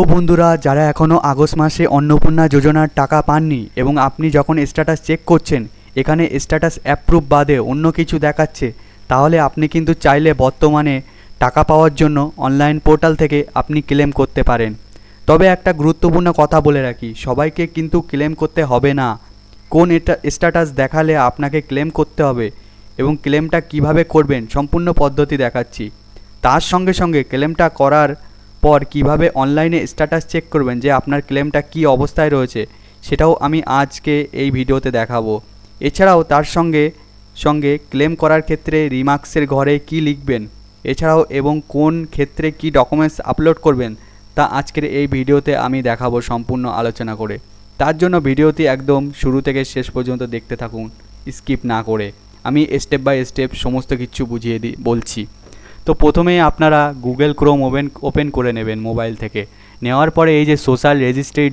তো বন্ধুরা, যারা এখনও আগস্ট মাসে অন্নপূর্ণা যোজনার টাকা পাননি এবং আপনি যখন স্ট্যাটাস চেক করছেন এখানে স্ট্যাটাস অ্যাপ্রুভ বাদে অন্য কিছু দেখাচ্ছে, তাহলে আপনি কিন্তু চাইলে বর্তমানে টাকা পাওয়ার জন্য অনলাইন পোর্টাল থেকে আপনি ক্লেম করতে পারেন। তবে একটা গুরুত্বপূর্ণ কথা বলে রাখি, সবাইকে কিন্তু ক্লেম করতে হবে না। কোন স্ট্যাটাস দেখালে আপনাকে ক্লেম করতে হবে এবং ক্লেমটা কিভাবে করবেন সম্পূর্ণ পদ্ধতি দেখাচ্ছি। তার সঙ্গে সঙ্গে ক্লেমটা করার পর কিভাবে অনলাইনে স্ট্যাটাস চেক করবেন যে আপনার ক্লেমটা কী অবস্থায় রয়েছে সেটাও আমি আজকে এই ভিডিওতে দেখাবো। এছাড়াও তার সঙ্গে সঙ্গে ক্লেম করার ক্ষেত্রে রিমার্কসের ঘরে কি লিখবেন, এছাড়াও এবং কোন ক্ষেত্রে কি ডকুমেন্টস আপলোড করবেন তা আজকের এই ভিডিওতে আমি দেখাবো সম্পূর্ণ আলোচনা করে। তার জন্য ভিডিওটি একদম শুরু থেকে শেষ পর্যন্ত দেখতে থাকুন, স্কিপ না করে। আমি স্টেপ বাই স্টেপ সমস্ত কিছু বুঝিয়ে বলছি। তো প্রথমেই আপনারা গুগল ক্রোম ওপেন করে নেবেন মোবাইল থেকে। নেওয়ার পরে এই যে সোশ্যাল রেজিস্ট্রি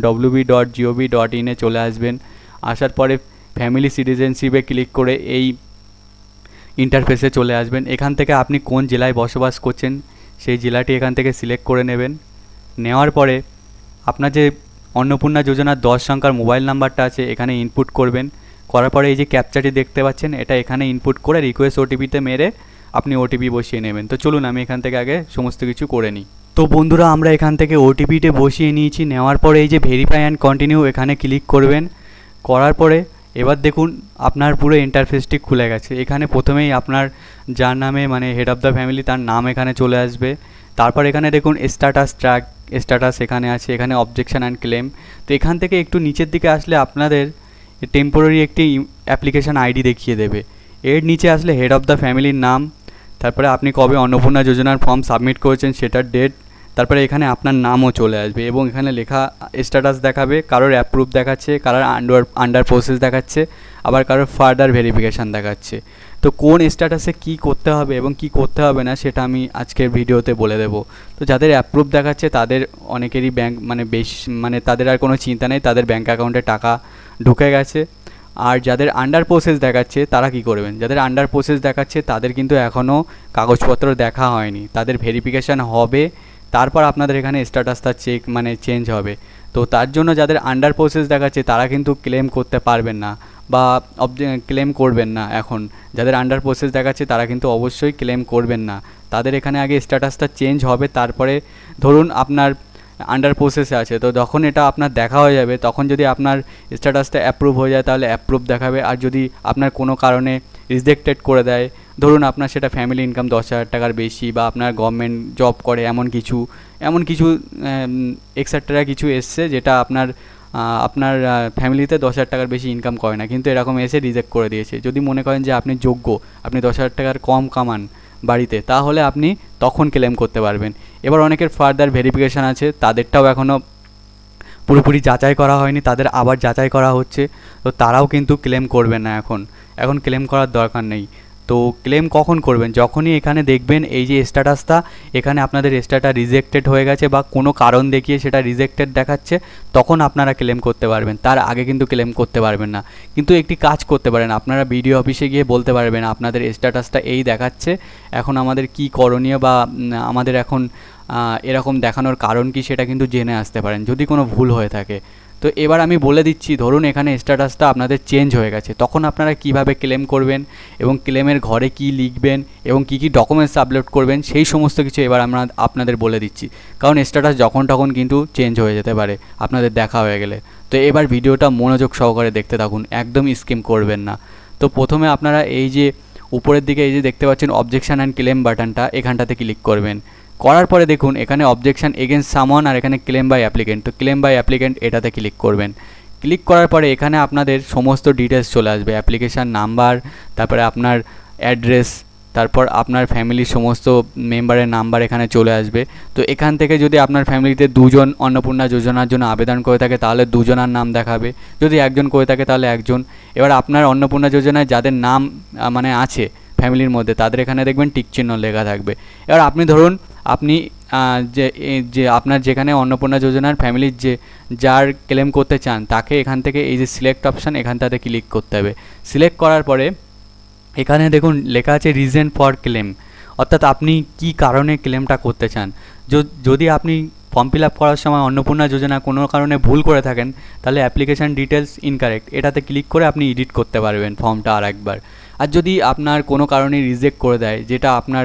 www.gov.in চলে আসবেন। আসার পরে ফ্যামিলি সিটিজেনশিপে ক্লিক করে এই ইন্টারফেসে চলে আসবেন। এখান থেকে আপনি কোন জেলায় বসবাস করছেন সেই জেলাটি এখান থেকে সিলেক্ট করে নেবেন। নেওয়ার পরে আপনার যে অন্নপূর্ণা যোজনার 10 সংখ্যার মোবাইল নাম্বারটা আছে এখানে ইনপুট করবেন। করার পরে এই যে ক্যাপচাটি দেখতে পাচ্ছেন এটা এখানে ইনপুট করে রিকোয়েস্ট ওটিপিতে মেরে আপনি ওটিপি বসিয়ে নেবেন। তো চলুন আমি এখান থেকে আগে সমস্ত কিছু করে নিই। তো বন্ধুরা, আমরা এখান থেকে ওটিপিতে বসিয়ে নিয়েছি। নেওয়ার পরে এই যে ভেরিফাই অ্যান্ড কন্টিনিউ এখানে ক্লিক করবেন। করার পরে এবার দেখুন আপনার পুরো ইন্টারফেসটি খুলে গেছে। এখানে প্রথমেই আপনার যার নামে মানে হেড অফ দ্য ফ্যামিলি তার নাম এখানে চলে আসবে। তারপর এখানে দেখুন স্ট্যাটাস ট্র্যাক স্ট্যাটাস এখানে আছে, এখানে অবজেকশন অ্যান্ড ক্লেম। তো এখান থেকে একটু নিচের দিকে আসলে আপনাদের টেম্পোরারি একটি অ্যাপ্লিকেশান আইডি দেখিয়ে দেবে। এর নিচে আসলে হেড অফ দ্য ফ্যামিলির নাম, তারপরে আপনি কবে অন্নপূর্ণা যোজনার ফর্ম সাবমিট করেছেন সেটার ডেট, তারপরে এখানে আপনার নামও চলে আসবে এবং এখানে লেখা স্ট্যাটাস দেখাবে, কারোর অ্যাপ্রুভ দেখাচ্ছে, কারোর আন্ডার প্রসেস দেখাচ্ছে, আবার কারোর ফার্দার ভেরিফিকেশান দেখাচ্ছে। তো কোন স্ট্যাটাসে কী করতে হবে এবং কী করতে হবে না সেটা আমি আজকের ভিডিওতে বলে দেবো। তো যাদের অ্যাপ্রুভ দেখাচ্ছে তাদের অনেকেরই ব্যাংক মানে তাদের আর কোনো চিন্তা নেই, তাদের ব্যাঙ্ক অ্যাকাউন্টে টাকা ঢুকে গেছে। আর যাদের আন্ডার প্রসেস দেখাচ্ছে তারা কি করবেন, যাদের আন্ডার প্রসেস দেখাচ্ছে তাদের কিন্তু এখনও কাগজপত্র দেখা হয়নি, তাদের ভেরিফিকেশান হবে, তারপর আপনাদের এখানে স্ট্যাটাসটা চেঞ্জ হবে। তো তার জন্য যাদের আন্ডার প্রসেস দেখাচ্ছে তারা কিন্তু ক্লেম করতে পারবেন না বা ক্লেম করবেন না। এখন যাদের আন্ডার প্রসেস দেখাচ্ছে তারা কিন্তু অবশ্যই ক্লেম করবেন না, তাদের এখানে আগে স্ট্যাটাসটা চেঞ্জ হবে। তারপরে ধরুন আপনার আন্ডার প্রসেসে আছে, তো যখন এটা আপনার দেখা হয়ে যাবে তখন যদি আপনার স্ট্যাটাসটা অ্যাপ্রুভ হয়ে যায় তাহলে অ্যাপ্রুভ দেখাবে। আর যদি আপনার কোনো কারণে রিজেক্টেড করে দেয়, ধরুন আপনার সেটা ফ্যামিলি ইনকাম 10,000 টাকার বেশি বা আপনার গভর্নমেন্ট জব করে এমন কিছু এক্সেট্রা কিছু এসছে যেটা আপনার ফ্যামিলিতে 10,000 টাকার বেশি ইনকাম করে না, কিন্তু এরকম এসে রিজেক্ট করে দিয়েছে। যদি মনে করেন যে আপনি যোগ্য, আপনি 10,000 টাকার কম কামান বাড়িতে, তাহলে আপনি তখন ক্লেম করতে পারবেন। এবার অনেকের ফার্দার ভেরিফিকেশান আছে, তাদেরটাও এখনও পুরোপুরি যাচাই করা হয়নি, তাদের আবার যাচাই করা হচ্ছে, তো তারাও কিন্তু ক্লেম করবে না। এখন ক্লেম করার দরকার নেই। তো ক্লেম কখন করবেন, যখনই এখানে দেখবেন এই যে স্ট্যাটাসটা এখানে আপনাদের স্ট্যাটাস রিজেক্টেড হয়ে গেছে বা কোনো কারণ দেখিয়ে সেটা রিজেক্টেড দেখাচ্ছে, তখন আপনারা ক্লেম করতে পারবেন। তার আগে কিন্তু ক্লেম করতে পারবেন না। কিন্তু একটি কাজ করতে পারেন, আপনারা বিডিও অফিসে গিয়ে বলতে পারবেন আপনাদের স্ট্যাটাসটা এই দেখাচ্ছে, এখন আমাদের কি করণীয় বা আমাদের এখন এরকম দেখানোর কারণ কি সেটা কিন্তু জেনে আসতে পারেন যদি কোনো ভুল হয়ে থাকে। তো এবার আমি বলে দিচ্ছি, ধরুন এখানে স্ট্যাটাসটা আপনাদের চেঞ্জ হয়ে গেছে, তখন আপনারা কিভাবে ক্লেম করবেন এবং ক্লেমের ঘরে কি লিখবেন এবং কি কি ডকুমেন্টস আপলোড করবেন সেই সমস্ত কিছু এবার আমরা আপনাদের বলে দিচ্ছি। কারণ স্ট্যাটাস যখন তখন কিন্তু চেঞ্জ হয়ে যেতে পারে আপনাদের দেখা হয়ে গেলে। তো এবার ভিডিওটা মনোযোগ সহকারে দেখতে থাকুন, একদম স্কিম করবেন না। তো প্রথমে আপনারা এই যে উপরের দিকে এই যে দেখতে পাচ্ছেন অবজেকশন অ্যান্ড ক্লেম বাটনটা, এখানটাতে ক্লিক করবেন। করার পরে দেখুন এখানে অবজেকশন এগেনস্ট সামওয়ান আর এখানে ক্লেম বাই অ্যাপ্লিকেন্ট, তো ক্লেম বাই অ্যাপ্লিকেন্ট এটাতে ক্লিক করবেন। ক্লিক করার পরে এখানে আপনাদের সমস্ত ডিটেলস চলে আসবে, অ্যাপ্লিকেশান নাম্বার, তারপরে আপনার অ্যাড্রেস, তারপর আপনার ফ্যামিলির সমস্ত মেম্বারের নাম্বার এখানে চলে আসবে। তো এখান থেকে যদি আপনার ফ্যামিলিতে দুজন অন্নপূর্ণা যোজনার জন্য আবেদন করে থাকে তাহলে দুজনার নাম দেখাবে, যদি একজন করে থাকে তাহলে একজন। এবার আপনার অন্নপূর্ণা যোজনায় যাদের নাম আছে ফ্যামিলির মধ্যে তাদের এখানে দেখবেন টিক চিহ্ন লেখা থাকবে। এবার আপনি ধরুন আপনি যে আপনার যেখানে অন্নপূর্ণা যোজনার ফ্যামিলির যার ক্লেম করতে চান তাকে এখান থেকে এই যে সিলেক্ট অপশান এখানটাতে ক্লিক করতে হবে। সিলেক্ট করার পরে এখানে দেখুন লেখা আছে রিজন ফর ক্লেম, অর্থাৎ আপনি কি কারণে ক্লেমটা করতে চান। যদি আপনি ফর্ম ফিল আপ করার সময় অন্নপূর্ণা যোজনা কোনো কারণে ভুল করে থাকেন, তাহলে অ্যাপ্লিকেশান ডিটেলস ইনকারেক্ট এটাতে ক্লিক করে আপনি এডিট করতে পারবেন ফর্মটা আর একবার। আর যদি আপনার কোনো কারণে রিজেক্ট করে দেয়, যেটা আপনার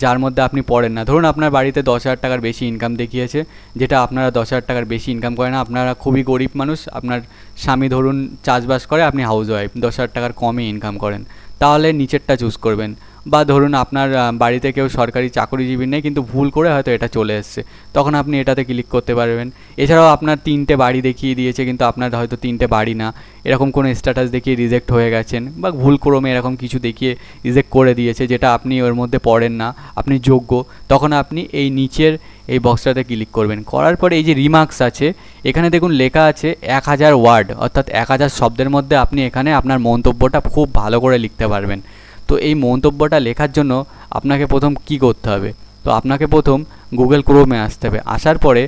যার মধ্যে আপনি পড়েন না, ধরুন আপনার বাড়িতে 10,000 টাকার বেশি ইনকাম দেখিয়েছে, যেটা আপনারা 10,000 টাকার বেশি ইনকাম করেন না, আপনারা খুবই গরিব মানুষ, আপনার স্বামী ধরুন চাষবাস করে, আপনি হাউস ওয়াইফ, 10,000 টাকার কমই ইনকাম করেন, তাহলে নিচেরটা চুজ করবেন। বা ধরুন আপনার বাড়িতে কেউ সরকারি চাকরিজীবী নেই, কিন্তু ভুল করে হয়তো এটা চলে এসছে, তখন আপনি এটাতে ক্লিক করতে পারবেন। এছাড়াও আপনার 3টে বাড়ি দেখিয়ে দিয়েছে, কিন্তু আপনার হয়তো 3টে বাড়ি না, এরকম কোনো স্ট্যাটাস দেখিয়ে রিজেক্ট হয়ে গেছেন, বা ভুল ক্রমে এরকম কিছু দেখিয়ে রিজেক্ট করে দিয়েছে, যেটা আপনি ওর মধ্যে পড়েন না, আপনি যোগ্য, তখন আপনি এই নিচের এই বক্সটাতে ক্লিক করবেন। করার পরে এই যে রিমার্কস আছে, এখানে দেখুন লেখা আছে 1000 ওয়ার্ড, অর্থাৎ 1000 শব্দের মধ্যে আপনি এখানে আপনার মন্তব্যটা খুব ভালো করে লিখতে পারবেন। তো এই মন্তব্যটা লেখার জন্য আপনাকে প্রথম কি করতে হবে, তো আপনাকে প্রথম গুগল ক্রোমে আসতে হবে। আসার পরে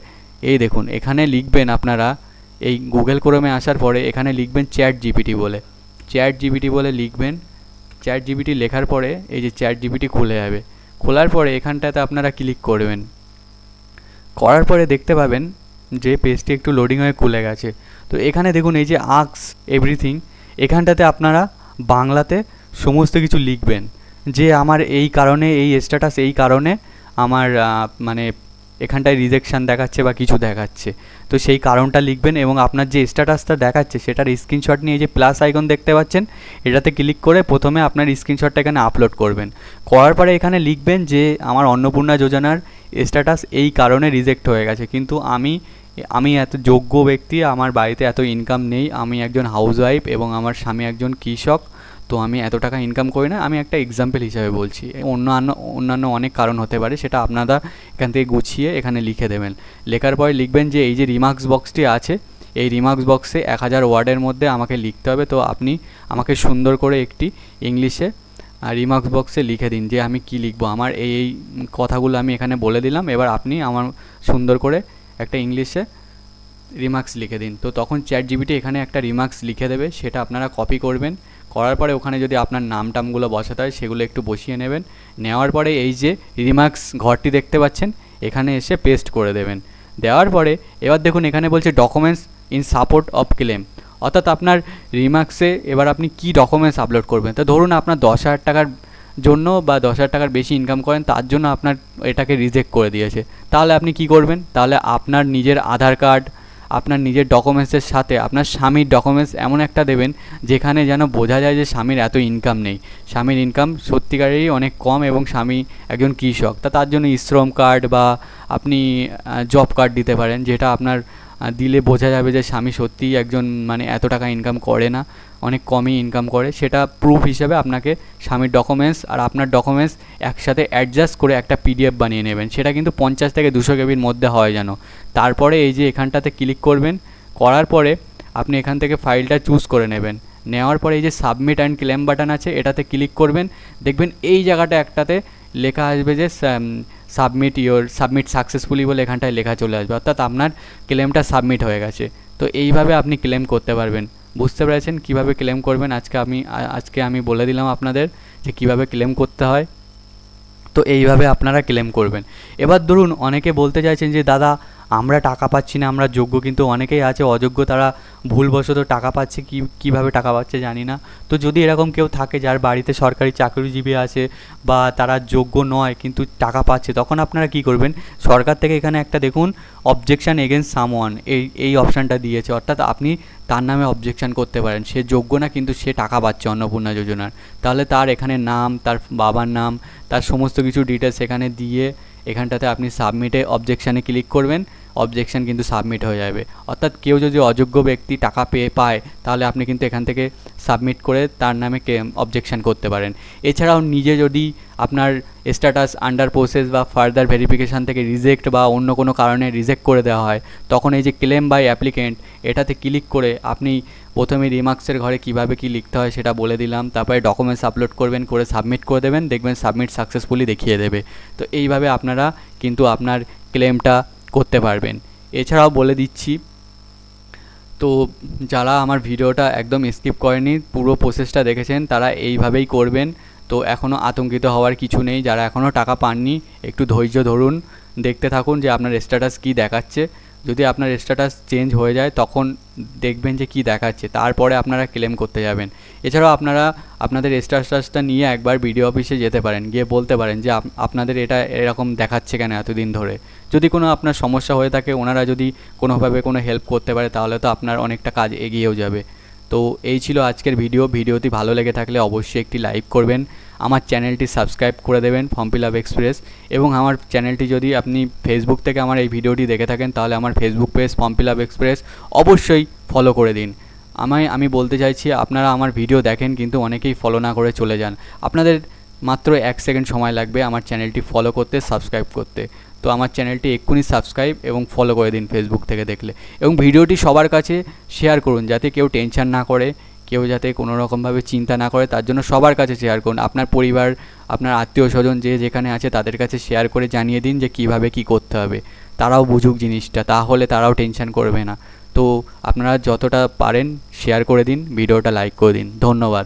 এই দেখুন এখানে লিখবেন আপনারা, এই গুগল ক্রোমে আসার পরে এখানে লিখবেন চ্যাট জিপিটি বলে, চ্যাট জিপিটি বলে লিখবেন। চ্যাট জিপিটি লেখার পরে এই যে চ্যাট জিপিটি খুলে যাবে, খোলার পরে এখানটাতে আপনারা ক্লিক করবেন। করার পরে দেখতে পাবেন যে পেজটি একটু লোডিং হয়ে খুলে গেছে। তো এখানে দেখুন এই যে আস্ক এভরিথিং, এখানটাতে আপনারা বাংলাতে সমস্ত কিছু লিখবেন, যে আমার এই কারণে এই স্ট্যাটাস, এই কারণে আমার মানে এখানটায় রিজেকশান দেখাচ্ছে বা কিছু দেখাচ্ছে, তো সেই কারণটা লিখবেন। এবং আপনার যে স্ট্যাটাসটা দেখাচ্ছে সেটার স্ক্রিনশট নিয়ে যে প্লাস আইকন দেখতে পাচ্ছেন, এটাতে ক্লিক করে প্রথমে আপনার স্ক্রিনশটটা এখানে আপলোড করবেন। করার পরে এখানে লিখবেন যে আমার অন্নপূর্ণা যোজনার স্ট্যাটাস এই কারণে রিজেক্ট হয়ে গেছে, কিন্তু আমি এত যোগ্য ব্যক্তি, আমার বাড়িতে এত ইনকাম নেই, আমি একজন হাউসওয়াইফ এবং আমার স্বামী একজন কৃষক, তো আমি এত টাকা ইনকাম করি না, আমি একটা এক্সাম্পল হিসাবে বলছি, অন্যান্য অনেক কারণ হতে পারে, সেটা আপনারা এখান থেকে গুছিয়ে এখানে লিখে দেবেন। লেখার পরে লিখবেন যে এই যে রিমার্কস বক্সটি আছে, এই রিমার্কস বক্সে 1000 ওয়ার্ডের মধ্যে আমাকে লিখতে হবে, তো আপনি আমাকে সুন্দর করে একটি ইংলিশে রিমার্কস বক্সে লিখে দিন যে আমি কি লিখবো, আমার এই কথাগুলো আমি এখানে বলে দিলাম, এবার আপনি আমার সুন্দর করে একটা ইংলিশে রিমার্কস লিখে দিন। তো তখন চ্যাট জিপিটি এখানে একটা রিমার্কস লিখে দেবে, সেটা আপনারা কপি করবেন। করার পরে ওখানে যদি আপনার নাম টামগুলো বসাতে হয় সেগুলো একটু বসিয়ে নেবেন। নেওয়ার পরে এই যে রিমার্কস ঘরটি দেখতে পাচ্ছেন, এখানে এসে পেস্ট করে দেবেন। দেওয়ার পরে এবার দেখুন এখানে বলছে documents in support of clans, অর্থাৎ আপনার রিমার্কসে এবার আপনি কি ডকুমেন্টস আপলোড করবেন। তো ধরুন আপনার 10,000 টাকার জন্য বা 10,000 টাকার বেশি ইনকাম করেন, তার জন্য আপনার এটাকে রিজেক্ট করে দিয়েছে, তাহলে আপনি কি করবেন, তাহলে আপনার নিজের আধার কার্ড, আপনার নিজের ডকুমেন্টসের সাথে আপনার স্বামীর ডকুমেন্টস এমন একটা দেবেন যেখানে যেন বোঝা যায় যে স্বামীর এত ইনকাম নেই, স্বামীর ইনকাম সত্যিকারেরই অনেক কম এবং স্বামী একজন কৃষক। তার জন্য শ্রম কার্ড বা আপনি জব কার্ড দিতে পারেন, যেটা আপনার দিলে বোঝা যাবে যে স্বামী সত্যিই একজন মানে এত টাকা ইনকাম করে না, অনেক কমই ইনকাম করে, সেটা প্রুফ হিসেবে আপনাকে স্বামীর ডকুমেন্টস আর আপনার ডকুমেন্টস একসাথে অ্যাডজাস্ট করে একটা পিডিএফ বানিয়ে নেবেন। সেটা কিন্তু 50 থেকে 200 কেবির মধ্যে হয় যেন। তারপরে এই যে এখানটাতে ক্লিক করবেন, করার পরে আপনি এখান থেকে ফাইলটা চুজ করে নেবেন। নেওয়ার পরে এই যে সাবমিট অ্যান্ড ক্লেম বাটন আছে, এটাতে ক্লিক করবেন। দেখবেন এই জায়গাটা একটাতে লেখা আসবে যে সাবমিট সাকসেসফুলি বলে এখানটায় লেখা চলে আসবে, অর্থাৎ আপনার ক্লেমটা সাবমিট হয়ে গেছে। তো এইভাবে আপনি ক্লেম করতে পারবেন। বুঝতে পেরেছেন কীভাবে ক্লেম করবেন? আজকে আমি বলে দিলাম আপনাদের যে কীভাবে ক্লেম করতে হয়। তো এইভাবে আপনারা ক্লেম করবেন। এবার ধরুন অনেকে বলতে চাইছেন যে দাদা আমরা টাকা পাচ্ছি না, আমরা যোগ্য, কিন্তু অনেকেই আছে অযোগ্য, তারা ভুলবশত টাকা পাচ্ছে, কীভাবে টাকা পাচ্ছে জানি না। তো যদি এরকম কেউ থাকে যার বাড়িতে সরকারি চাকরিজীবী আছে বা তারা যোগ্য নয় কিন্তু টাকা পাচ্ছে, তখন আপনারা কি করবেন, সরকার থেকে এখানে একটা দেখুন অবজেকশান এগেনস্ট সামওয়ান, এই অপশানটা দিয়েছে, অর্থাৎ আপনি তার নামে অবজেকশান করতে পারেন। সে যোগ্য না কিন্তু সে টাকা পাচ্ছে অন্নপূর্ণা যোজনার, তাহলে তার এখানে নাম, তার বাবার নাম, তার সমস্ত কিছু ডিটেলস এখানে দিয়ে এখানটাতে আপনি সাবমিটে অবজেকশানে ক্লিক করবেন, অবজেকশান কিন্তু সাবমিট হয়ে যাবে। অর্থাৎ কেউ যদি অযোগ্য ব্যক্তি টাকা পায় তাহলে আপনি কিন্তু এখান থেকে সাবমিট করে তার নামে অবজেকশান করতে পারেন। এছাড়াও নিজে যদি আপনার স্ট্যাটাস আন্ডার প্রসেস বা ফার্দার ভেরিফিকেশান থেকে রিজেক্ট বা অন্য কোনো কারণে রিজেক্ট করে দেওয়া হয়, তখন এই যে ক্লেম বাই অ্যাপ্লিকেন্ট এটাতে ক্লিক করে আপনি প্রথমে রিমার্কসের ঘরে কীভাবে কী লিখতে হয় সেটা বলে দিলাম, তারপরে ডকুমেন্টস আপলোড করবেন, করে সাবমিট করে দেবেন, দেখবেন সাবমিট সাকসেসফুলি দেখিয়ে দেবে। তো এইভাবে আপনারা কিন্তু আপনার ক্লেমটা করতে পারবেন। এছাড়াও বলে দিচ্ছি, তো যারা আমার ভিডিওটা একদম স্কিপ করেনি, পুরো প্রসেসটা দেখেছেন, তারা এইভাবেই করবেন। তো এখনও আতঙ্কিত হওয়ার কিছু নেই, যারা এখনও টাকা পাননি একটু ধৈর্য ধরুন, দেখতে থাকুন যে আপনার স্ট্যাটাস কী দেখাচ্ছে। যদি আপনার স্ট্যাটাস চেঞ্জ হয়ে যায় তখন দেখবেন যে কী দেখাচ্ছে, তারপরে আপনারা ক্লেম করতে যাবেন। এছাড়াও আপনারা আপনাদের স্ট্যাটাসটা নিয়ে একবার বিডিও অফিসে যেতে পারেন, গিয়ে বলতে পারেন যে আপনাদের এটা এরকম দেখাচ্ছে কেন এতদিন ধরে। যদি কোনো আপনার সমস্যা হয়ে থাকে, ওনারা যদি কোনোভাবে কোনো হেল্প করতে পারে, তাহলে তো আপনার অনেকটা কাজ এগিয়েও যাবে। তো এই ছিল আজকের ভিডিওটি ভালো লেগে থাকলে অবশ্যই একটি লাইক করবেন, আমার চ্যানেলটি সাবস্ক্রাইব করে দেবেন ফর্ম ফিল আপ এক্সপ্রেস, এবং আমার চ্যানেলটি যদি আপনি ফেসবুক থেকে আমার এই ভিডিওটি দেখে থাকেন তাহলে আমার Facebook page form fill up express অবশ্যই ফলো করে দিন। আমি বলতে চাইছি, আপনারা আমার ভিডিও দেখেন কিন্তু অনেকেই ফলো না করে চলে যান। আপনাদের মাত্র 1 সেকেন্ড সময় লাগবে আমার চ্যানেলটি ফলো করতে, সাবস্ক্রাইব করতে। তো আমার চ্যানেলটি এক্ষুনি সাবস্ক্রাইব এবং ফলো করে দিন ফেসবুক থেকে দেখলে, এবং ভিডিওটি সবার কাছে শেয়ার করুন যাতে কেউ টেনশন না করে, কেউ যাতে কোনো রকমভাবে চিন্তা না করে, তার জন্য সবার কাছে শেয়ার করুন। আপনার পরিবার, আপনার আত্মীয় স্বজন যে যেখানে আছে তাদের কাছে শেয়ার করে জানিয়ে দিন যে কীভাবে কী করতে হবে, তারাও বুঝুক জিনিসটা, তাহলে তারাও টেনশন করবে না। তো আপনারা যতটা পারেন শেয়ার করে দিন, ভিডিওটা লাইক করে দিন। ধন্যবাদ।